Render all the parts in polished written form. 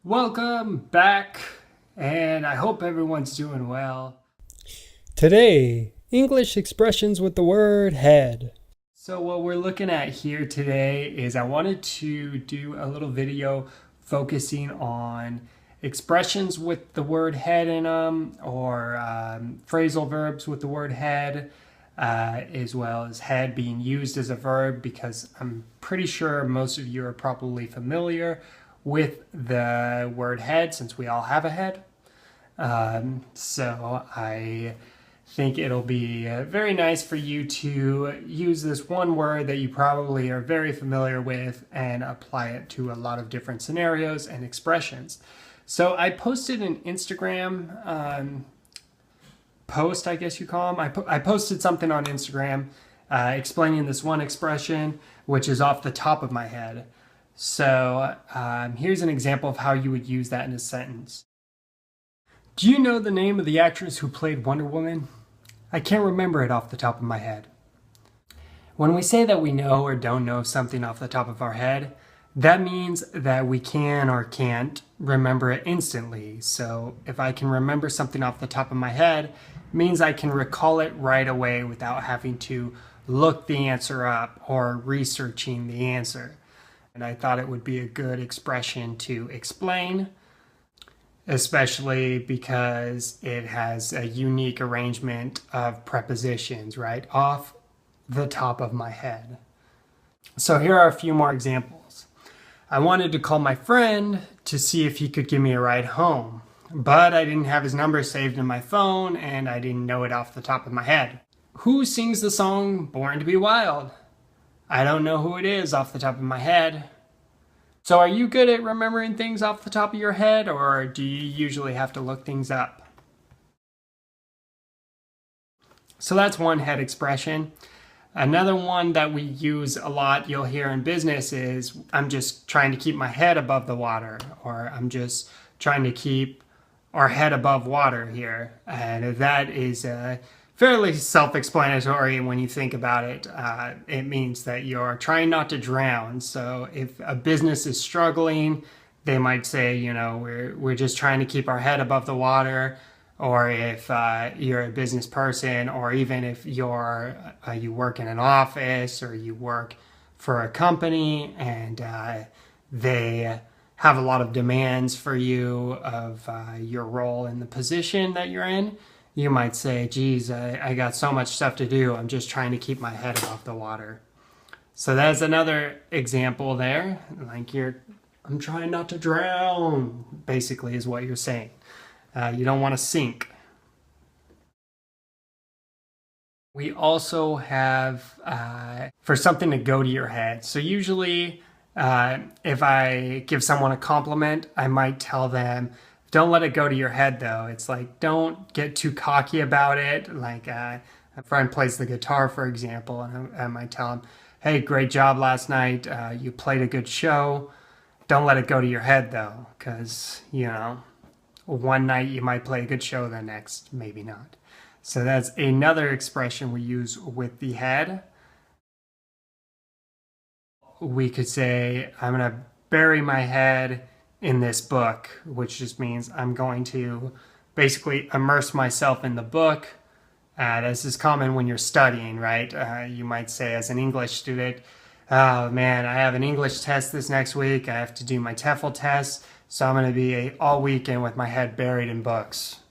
Welcome back, and I hope everyone's doing well. Today, English expressions with the word head. So what we're looking at here today is I wanted to do a little video focusing on expressions with the word head in them, or phrasal verbs with the word head, as well as head being used as a verb, because I'm pretty sure most of you are probably familiar with the word head since we all have a head. So I think it'll be very nice for you to use this one word that you probably are very familiar with and apply it to a lot of different scenarios and expressions. So I posted an Instagram post, I guess you call them. I posted something on Instagram explaining this one expression, which is off the top of my head. So here's an example of how you would use that in a sentence. Do you know the name of the actress who played Wonder Woman? I can't remember it off the top of my head. When we say that we know or don't know something off the top of our head, that means that we can or can't remember it instantly. So if I can remember something off the top of my head, it means I can recall it right away without having to look the answer up or researching the answer. And I thought it would be a good expression to explain, especially because it has a unique arrangement of prepositions, right? Off the top of my head. So here are a few more examples. I wanted to call my friend to see if he could give me a ride home, but I didn't have his number saved in my phone and I didn't know it off the top of my head. Who sings the song Born to be Wild? I don't know who it is off the top of my head. So are you good at remembering things off the top of your head, or do you usually have to look things up? So that's one head expression. Another one that we use a lot, you'll hear in business, is I'm just trying to keep my head above the water, or I'm just trying to keep our head above water here. And that is fairly self-explanatory when you think about it. It means that you're trying not to drown. So if a business is struggling, they might say, you know, we're just trying to keep our head above the water. Or if you're a business person, or even if you work in an office or you work for a company and they have a lot of demands for you of your role in the position that you're in, you might say, geez, I got so much stuff to do. I'm just trying to keep my head above the water. So that's another example there. Like I'm trying not to drown, basically is what you're saying. You don't want to sink. We also have for something to go to your head. So usually if I give someone a compliment, I might tell them, don't let it go to your head though. It's like, don't get too cocky about it. Like a friend plays the guitar, for example, and I might tell him, hey, great job last night. You played a good show. Don't let it go to your head though, because, you know, one night you might play a good show, the next maybe not. So that's another expression we use with the head. We could say, I'm going to bury my head in this book, which just means I'm going to basically immerse myself in the book. This is common when you're studying, right? You might say as an English student, oh man, I have an English test this next week. I have to do my TOEFL test. So I'm going to be all weekend with my head buried in books.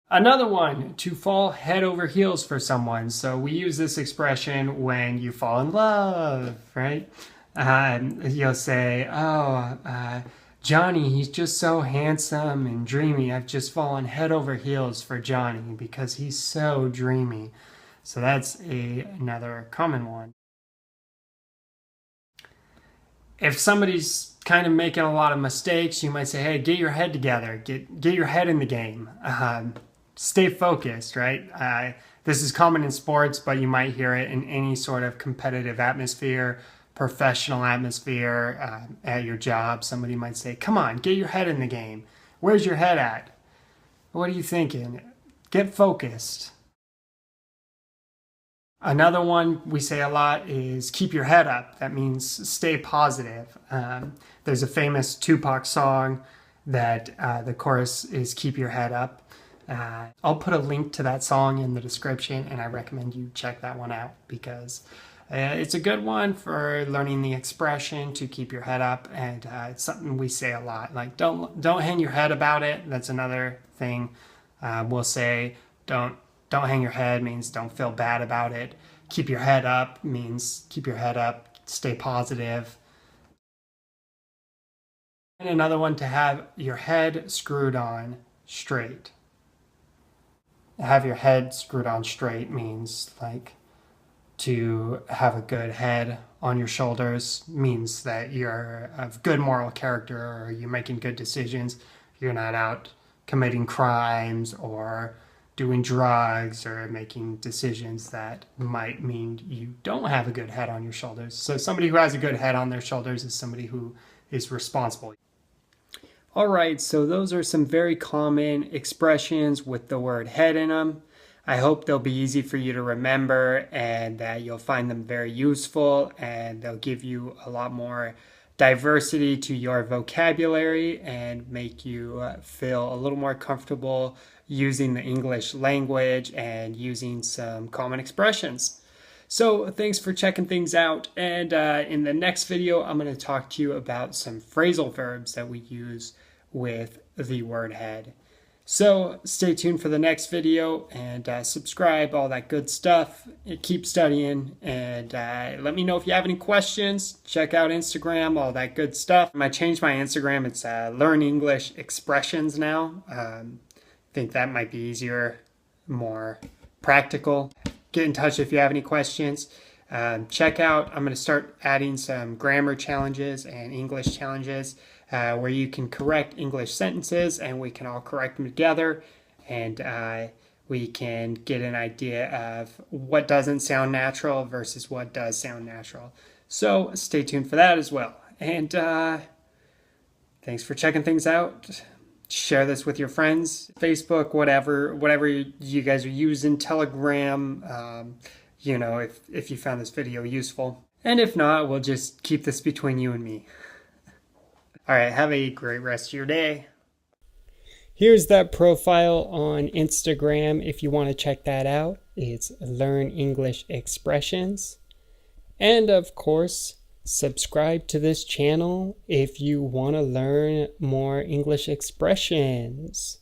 Another one, to fall head over heels for someone. So we use this expression when you fall in love, right? You'll say, oh, Johnny, he's just so handsome and dreamy. I've just fallen head over heels for Johnny because he's so dreamy. So that's another common one. If somebody's kind of making a lot of mistakes, you might say, hey, get your head together. Get your head in the game. Stay focused, right? This is common in sports, but you might hear it in any sort of competitive atmosphere, professional atmosphere, at your job. Somebody might say, come on, get your head in the game. Where's your head at? What are you thinking? Get focused. Another one we say a lot is keep your head up. That means stay positive. There's a famous Tupac song that the chorus is keep your head up. I'll put a link to that song in the description, and I recommend you check that one out because it's a good one for learning the expression to keep your head up, and it's something we say a lot. Like don't hang your head about it. That's another thing we'll say. Don't hang your head means don't feel bad about it. Keep your head up means keep your head up, stay positive. And another one, to have your head screwed on straight. Have your head screwed on straight means like to have a good head on your shoulders, means that you're of good moral character, or you're making good decisions. You're not out committing crimes or doing drugs or making decisions that might mean you don't have a good head on your shoulders. So somebody who has a good head on their shoulders is somebody who is responsible. All right, so those are some very common expressions with the word head in them. I hope they'll be easy for you to remember and that you'll find them very useful, and they'll give you a lot more diversity to your vocabulary and make you feel a little more comfortable using the English language and using some common expressions. So thanks for checking things out, and in the next video I'm going to talk to you about some phrasal verbs that we use with the word head. So stay tuned for the next video, and subscribe, all that good stuff. Keep studying, and let me know if you have any questions. Check out Instagram, all that good stuff. I changed my Instagram. It's Learn English Expressions now. I think that might be easier, more practical. Get in touch if you have any questions. Check out, I'm going to start adding some grammar challenges and English challenges where you can correct English sentences, and we can all correct them together, and we can get an idea of what doesn't sound natural versus what does sound natural. So stay tuned for that as well. And thanks for checking things out. Share this with your friends, Facebook, whatever you guys are using, Telegram, you know, if you found this video useful. And if not, we'll just keep this between you and me. All right, have a great rest of your day. Here's that profile on Instagram if you want to check that out. It's Learn English Expressions. And of course, subscribe to this channel if you want to learn more English expressions.